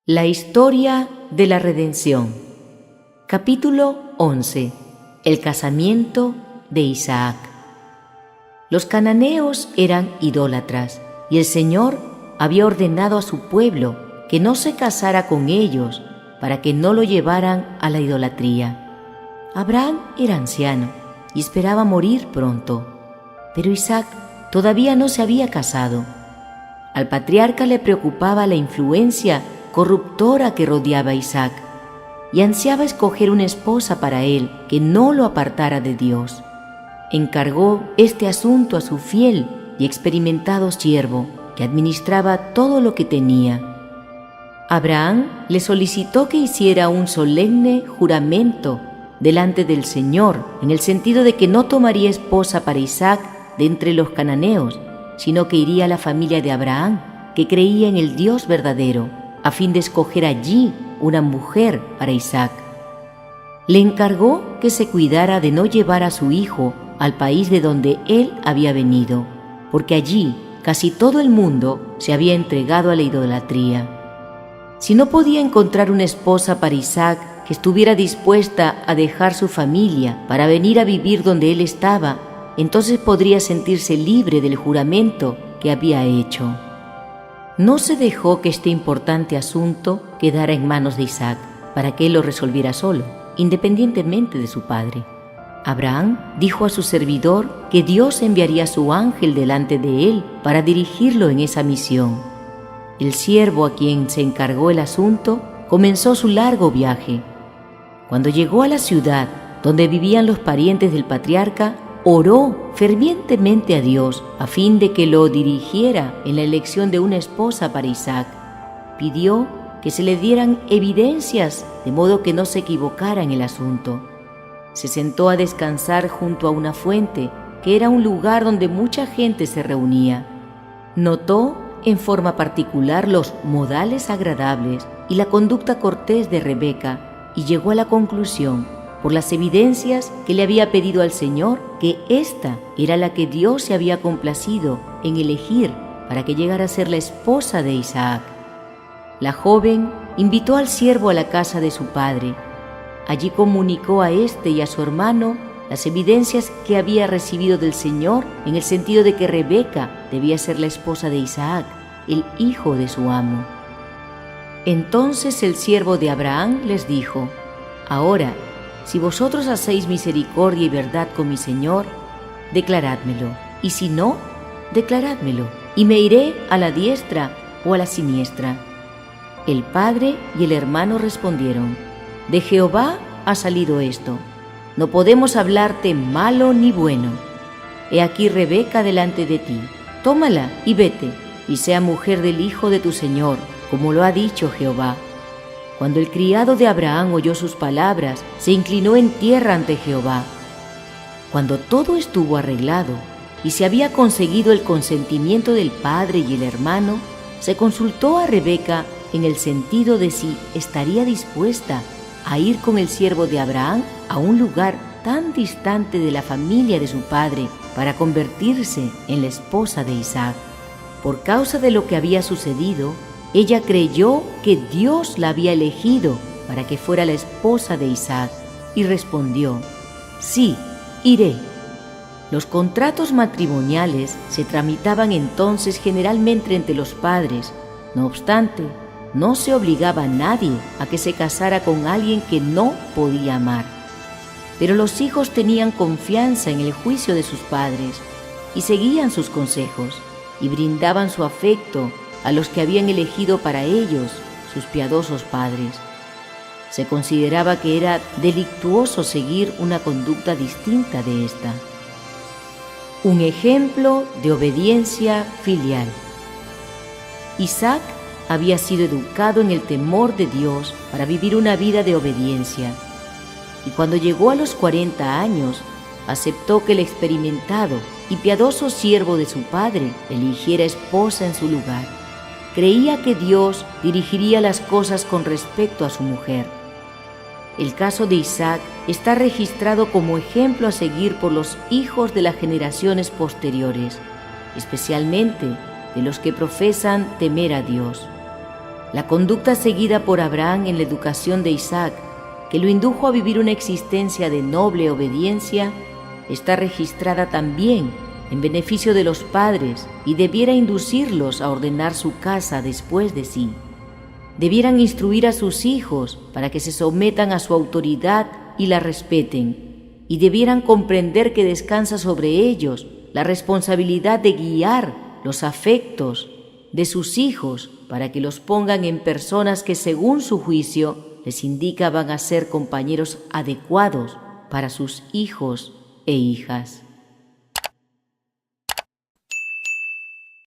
La historia de la redención. Capítulo 11. El casamiento de Isaac. Los cananeos eran idólatras, y el Señor había ordenado a su pueblo que no se casara con ellos para que no lo llevaran a la idolatría. Abraham era anciano y esperaba morir pronto, pero Isaac todavía no se había casado. Al patriarca le preocupaba la influencia corruptora que rodeaba a Isaac y ansiaba escoger una esposa para él que no lo apartara de Dios. Encargó este asunto a su fiel y experimentado siervo que administraba todo lo que tenía. Abraham le solicitó que hiciera un solemne juramento delante del Señor, en el sentido de que no tomaría esposa para Isaac de entre los cananeos, sino que iría a la familia de Abraham, que creía en el Dios verdadero, a fin de escoger allí una mujer para Isaac. Le encargó que se cuidara de no llevar a su hijo al país de donde él había venido, porque allí casi todo el mundo se había entregado a la idolatría. Si no podía encontrar una esposa para Isaac que estuviera dispuesta a dejar su familia para venir a vivir donde él estaba, entonces podría sentirse libre del juramento que había hecho. No se dejó que este importante asunto quedara en manos de Isaac para que él lo resolviera solo, independientemente de su padre. Abraham dijo a su servidor que Dios enviaría a su ángel delante de él para dirigirlo en esa misión. El siervo a quien se encargó el asunto comenzó su largo viaje. Cuando llegó a la ciudad donde vivían los parientes del patriarca, oró fervientemente a Dios a fin de que lo dirigiera en la elección de una esposa para Isaac. Pidió que se le dieran evidencias de modo que no se equivocara en el asunto. Se sentó a descansar junto a una fuente, que era un lugar donde mucha gente se reunía. Notó en forma particular los modales agradables y la conducta cortés de Rebeca y llegó a la conclusión, por las evidencias que le había pedido al Señor, que ésta era la que Dios se había complacido en elegir para que llegara a ser la esposa de Isaac. La joven invitó al siervo a la casa de su padre. Allí comunicó a éste y a su hermano las evidencias que había recibido del Señor, en el sentido de que Rebeca debía ser la esposa de Isaac, el hijo de su amo. Entonces el siervo de Abraham les dijo: «Ahora, si vosotros hacéis misericordia y verdad con mi señor, declarádmelo, y si no, declarádmelo, y me iré a la diestra o a la siniestra». El padre y el hermano respondieron: «De Jehová ha salido esto, no podemos hablarte malo ni bueno. He aquí Rebeca delante de ti, tómala y vete, y sea mujer del hijo de tu señor, como lo ha dicho Jehová». Cuando el criado de Abraham oyó sus palabras, se inclinó en tierra ante Jehová. Cuando todo estuvo arreglado y se había conseguido el consentimiento del padre y el hermano, se consultó a Rebeca en el sentido de si estaría dispuesta a ir con el siervo de Abraham a un lugar tan distante de la familia de su padre para convertirse en la esposa de Isaac. Por causa de lo que había sucedido, ella creyó que Dios la había elegido para que fuera la esposa de Isaac y respondió: «Sí, iré». Los contratos matrimoniales se tramitaban entonces generalmente entre los padres. No obstante, no se obligaba a nadie a que se casara con alguien que no podía amar. Pero los hijos tenían confianza en el juicio de sus padres y seguían sus consejos y brindaban su afecto a los que habían elegido para ellos sus piadosos padres. Se consideraba que era delictuoso seguir una conducta distinta de esta. Un ejemplo de obediencia filial. Isaac había sido educado en el temor de Dios para vivir una vida de obediencia, y cuando llegó a los 40 años, aceptó que el experimentado y piadoso siervo de su padre eligiera esposa en su lugar. Creía que Dios dirigiría las cosas con respecto a su mujer. El caso de Isaac está registrado como ejemplo a seguir por los hijos de las generaciones posteriores, especialmente de los que profesan temer a Dios. La conducta seguida por Abraham en la educación de Isaac, que lo indujo a vivir una existencia de noble obediencia, está registrada también en beneficio de los padres y debiera inducirlos a ordenar su casa después de sí. Debieran instruir a sus hijos para que se sometan a su autoridad y la respeten, y debieran comprender que descansa sobre ellos la responsabilidad de guiar los afectos de sus hijos para que los pongan en personas que, según su juicio, les indica van a ser compañeros adecuados para sus hijos e hijas.